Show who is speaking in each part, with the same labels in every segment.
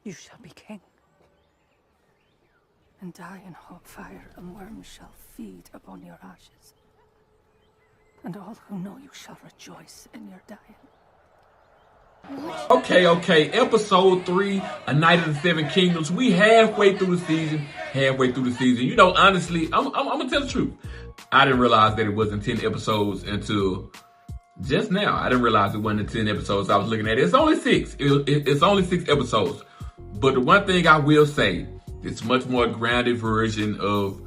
Speaker 1: You shall be king, and die in hot fire, and worms shall feed upon your ashes. And all who know you shall rejoice in your dying.
Speaker 2: Okay. Episode 3, A Night of the Seven Kingdoms. We halfway through the season. You know, honestly, I'm gonna tell the truth. I didn't realize that it wasn't 10 episodes until just now. I didn't realize it wasn't 10 episodes I was looking at. It's only 6. It's only 6 episodes. But the one thing I will say, it's much more grounded version of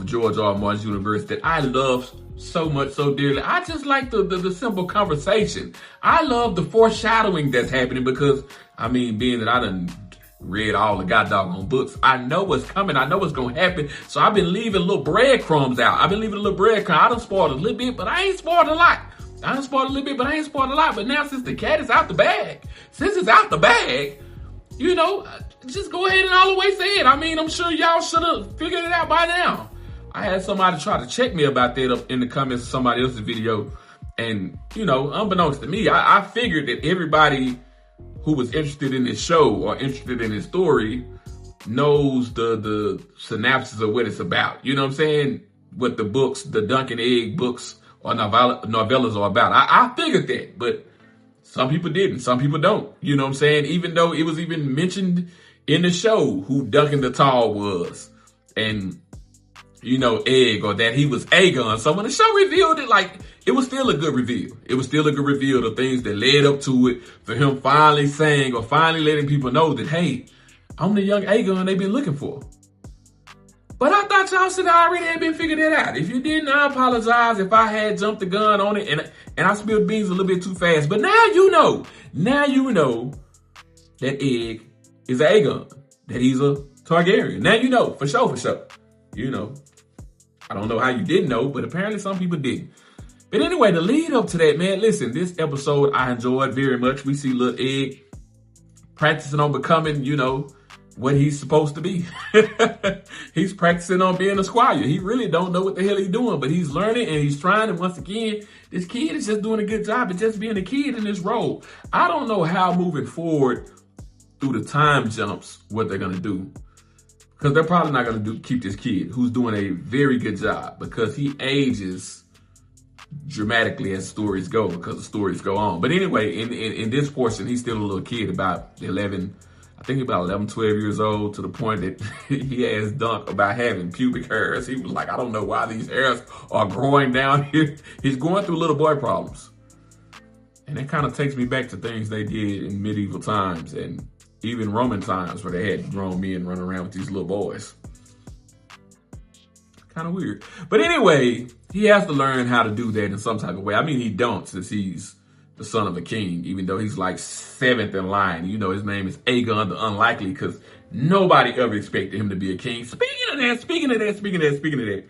Speaker 2: George R. R. Martin's universe that I love so much, so dearly. I just like the simple conversation. I love the foreshadowing that's happening because, I mean, being that I done read all the goddamn books, I know what's coming. I know what's going to happen. So I've been leaving little breadcrumbs out. I done spoiled a little bit, but I ain't spoiled a lot. But now since the cat is out the bag, you know, just go ahead and all the way say it. I mean, I'm sure y'all should have figured it out by now. I had somebody try to check me about that up in the comments of somebody else's video. And, you know, unbeknownst to me, I figured that everybody who was interested in this show or interested in this story knows the synopsis of what it's about. You know what I'm saying? What the books, the Dunk and Egg books or novellas are about. I figured that, but some people didn't. Some people don't. You know what I'm saying? Even though it was even mentioned in the show who Duncan the Tall was. And, you know, Egg, or that he was Aegon. So when the show revealed it, like, it was still a good reveal. It was still a good reveal, the things that led up to it, for him finally saying or finally letting people know that, hey, I'm the young Aegon they've been looking for. But I thought y'all should already have been figured that out. If you didn't, I apologize if I had jumped the gun on it and I spilled beans a little bit too fast. But now you know. Now you know that Egg is Aegon, that he's a Targaryen. Now you know, for sure. You know. I don't know how you didn't know, but apparently some people didn't. But anyway, the lead up to that, man, listen, this episode I enjoyed very much. We see little Egg practicing on becoming, you know, what he's supposed to be. He's practicing on being a squire. He really don't know what the hell he's doing, but he's learning and he's trying. And once again, this kid is just doing a good job at just being a kid in this role. I don't know how moving forward through the time jumps, what they're going to do. Because they're probably not going to keep this kid who's doing a very good job because he ages dramatically as stories go, because the stories go on. But anyway, in this portion, he's still a little kid, about 11, I think about 11, 12 years old, to the point that he asked Dunk about having pubic hairs. He was like, I don't know why these hairs are growing down here. He's going through little boy problems. And that kind of takes me back to things they did in medieval times and even Roman times where they had grown men running around with these little boys. Kind of weird. But anyway, he has to learn how to do that in some type of way. I mean, he don't, since he's the son of a king, even though he's like 7th in line. You know, his name is Aegon the Unlikely because nobody ever expected him to be a king. Speaking of that,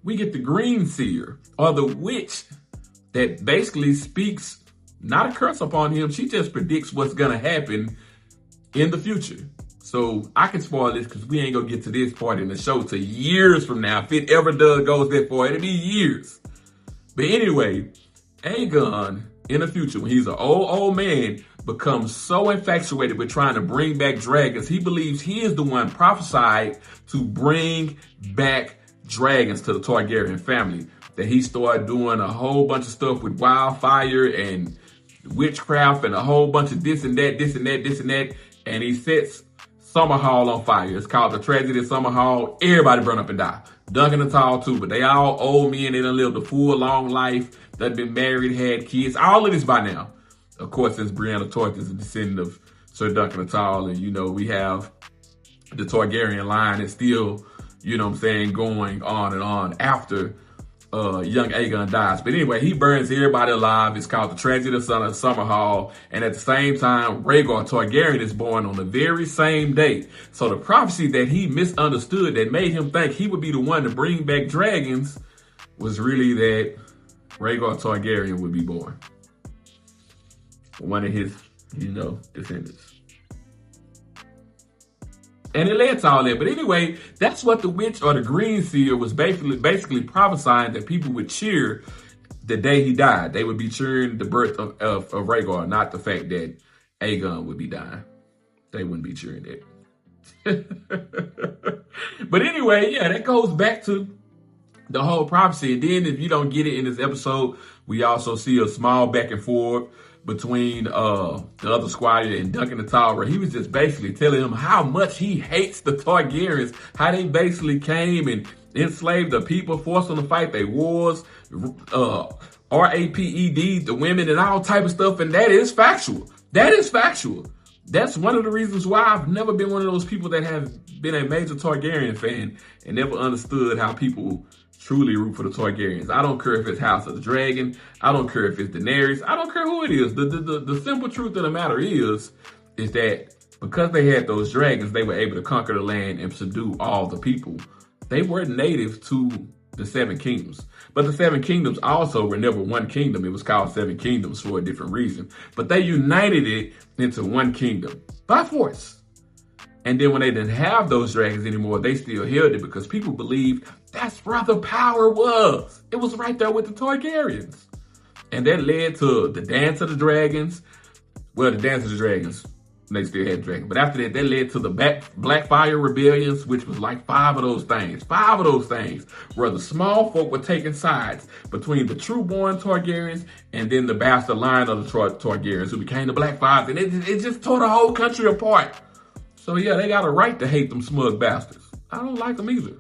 Speaker 2: we get the Green Seer, or the witch that basically speaks not a curse upon him. She just predicts what's going to happen in the future. So I can spoil this because we ain't gonna get to this part in the show till years from now. If it ever goes that far, it'll be years. But anyway, Aegon in the future, when he's an old man, becomes so infatuated with trying to bring back dragons, he believes he is the one prophesied to bring back dragons to the Targaryen family. That he started doing a whole bunch of stuff with wildfire and witchcraft and a whole bunch of this and that. And he sets Summerhall on fire. It's called the Tragedy of Summerhall. Everybody burn up and die. Duncan and Tall too, but they all old men. They done lived a full, long life. They've been married, had kids. All of this by now. Of course, since Brianna Tarth is a descendant of Sir Duncan and Tall, and you know, we have the Targaryen line is still, you know what I'm saying, going on and on after young Aegon dies. But anyway, he burns everybody alive. It's called the Tragedy of Summerhall. And at the same time, Rhaegar Targaryen is born on the very same day. So the prophecy that he misunderstood that made him think he would be the one to bring back dragons was really that Rhaegar Targaryen would be born. One of his, you know, descendants. And it led to all that. But anyway, that's what the witch or the Green Seer was basically prophesying, that people would cheer the day he died. They would be cheering the birth of Rhaegar, not the fact that Aegon would be dying. they wouldn't be cheering that. But anyway, yeah, that goes back to the whole prophecy. And then if you don't get it in this episode, we also see a small back and forth between the other squire and Duncan the Tall, where he was just basically telling him how much he hates the Targaryens, how they basically came and enslaved the people, forced them to fight their wars, raped the women and all type of stuff. And that is factual. That is factual. That's one of the reasons why I've never been one of those people that have been a major Targaryen fan and never understood how people truly root for the Targaryens. I don't care if it's House of the Dragon. I don't care if it's Daenerys. I don't care who it is. The simple truth of the matter is that because they had those dragons, they were able to conquer the land and subdue all the people. They were native to the Seven Kingdoms. But the Seven Kingdoms also were never one kingdom. It was called Seven Kingdoms for a different reason. But they united it into one kingdom by force. And then when they didn't have those dragons anymore, they still held it because people believed that's where the power was. It was right there with the Targaryens. And that led to the Dance of the Dragons. Well, the Dance of the Dragons, they still had dragons. But after that led to the Blackfire Rebellions, which was like 5 of those things. 5 of those things where the small folk were taking sides between the true-born Targaryens and then the bastard line of the Targaryens who became the Blackfires. And it just tore the whole country apart. So yeah, they got a right to hate them smug bastards. I don't like them either.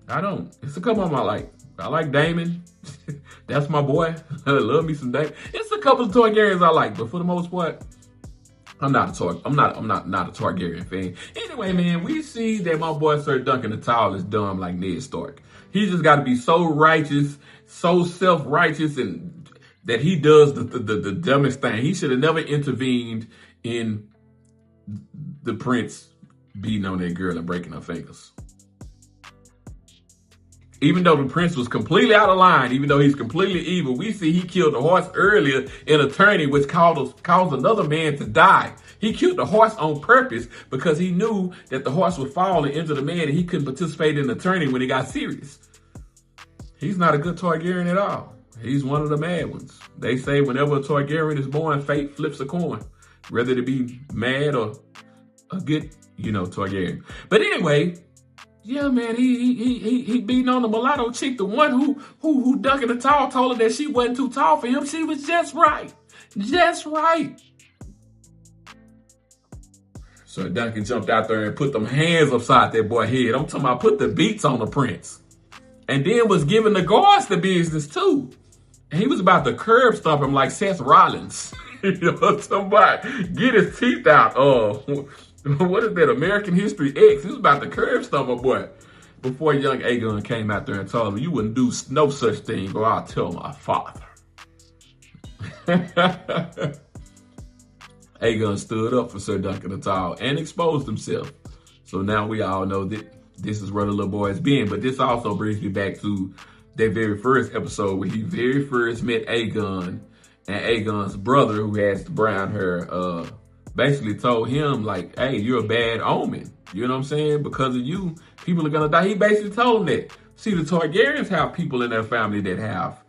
Speaker 2: I don't. It's a couple of them I like. I like Daemon. That's my boy. I love me some Daemon. It's a couple of Targaryens I like, but for the most part, I'm not a Targaryen fan. Anyway, man, we see that my boy Sir Duncan the Tall is dumb like Ned Stark. He just got to be so righteous, so self-righteous, and that he does the dumbest thing. He should have never intervened in the prince beating on that girl and breaking her fingers. Even though the prince was completely out of line, even though he's completely evil, we see he killed the horse earlier in a tourney, which caused another man to die. He killed the horse on purpose because he knew that the horse would fall and injure the man and he couldn't participate in the tourney when it got serious. He's not a good Targaryen at all. He's one of the mad ones. They say whenever a Targaryen is born, fate flips a coin, whether to be mad or a good, Targaryen. But anyway, yeah, man, he beating on the mulatto chick, the one who Duncan the Tall told her that she wasn't too tall for him. She was just right. Just right. So Duncan jumped out there and put them hands upside that boy's head. I'm talking about put the beats on the prince. And then was giving the guards the business too. And he was about to curb stomp him like Seth Rollins. Somebody get his teeth out. What is that? American History X. He was about to curb stomp my boy. Before young Aegon came out there and told him, you wouldn't do no such thing, or I'll tell my father. Aegon stood up for Sir Duncan the Tall and exposed himself. So now we all know that this is where the little boy is being. But this also brings me back to that very first episode where he very first met Aegon, and Aegon's brother, who has the brown hair, basically told him, like, hey, you're a bad omen. You know what I'm saying? Because of you, people are going to die. He basically told him that. See, the Targaryens have people in their family that have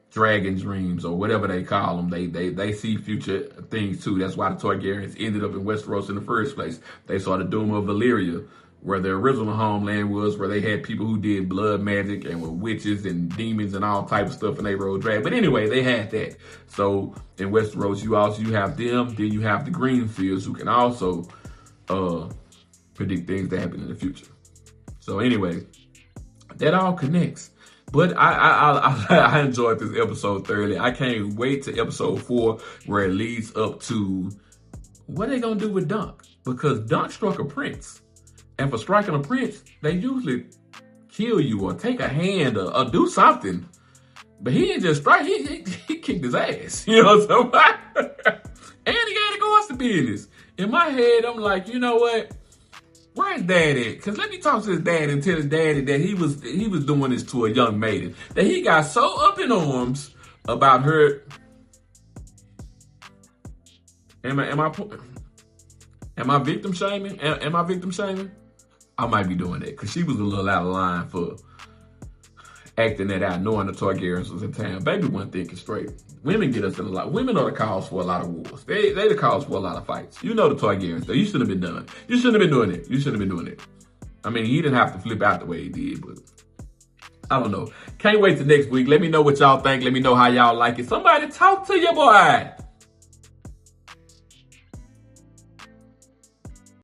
Speaker 2: dragon dreams or whatever they call them. They see future things too. That's why the Targaryens ended up in Westeros in the first place. They saw the doom of Valyria, where their original homeland was, where they had people who did blood magic and were witches and demons and all type of stuff, and they rode dragons. But anyway, they had that. So in Westeros, you have them, then you have the Greenfields, who can also predict things that happen in the future. So anyway, that all connects. But I enjoyed this episode thoroughly. I can't wait to episode 4, where it leads up to what they gonna do with Dunk, because Dunk struck a prince. And for striking a prince, they usually kill you or take a hand or do something. But he didn't just strike, he kicked his ass. You know what I'm saying? And he gave the guards the business. In my head, I'm like, you know what? Where's dad at? Because let me talk to his dad and tell his daddy that he was doing this to a young maiden. That he got so up in arms about her. Am I victim shaming? Am I victim shaming? I might be doing that because she was a little out of line for acting that out, knowing the Targaryens was in town. Baby wasn't thinking straight. Women get us in a lot. Women are the cause for a lot of wars. They the cause for a lot of fights. You know the Targaryens, though. You shouldn't have been done. You shouldn't have been doing it. You shouldn't have been doing it. I mean, he didn't have to flip out the way he did, but I don't know. Can't wait till next week. Let me know what y'all think. Let me know how y'all like it. Somebody talk to your boy.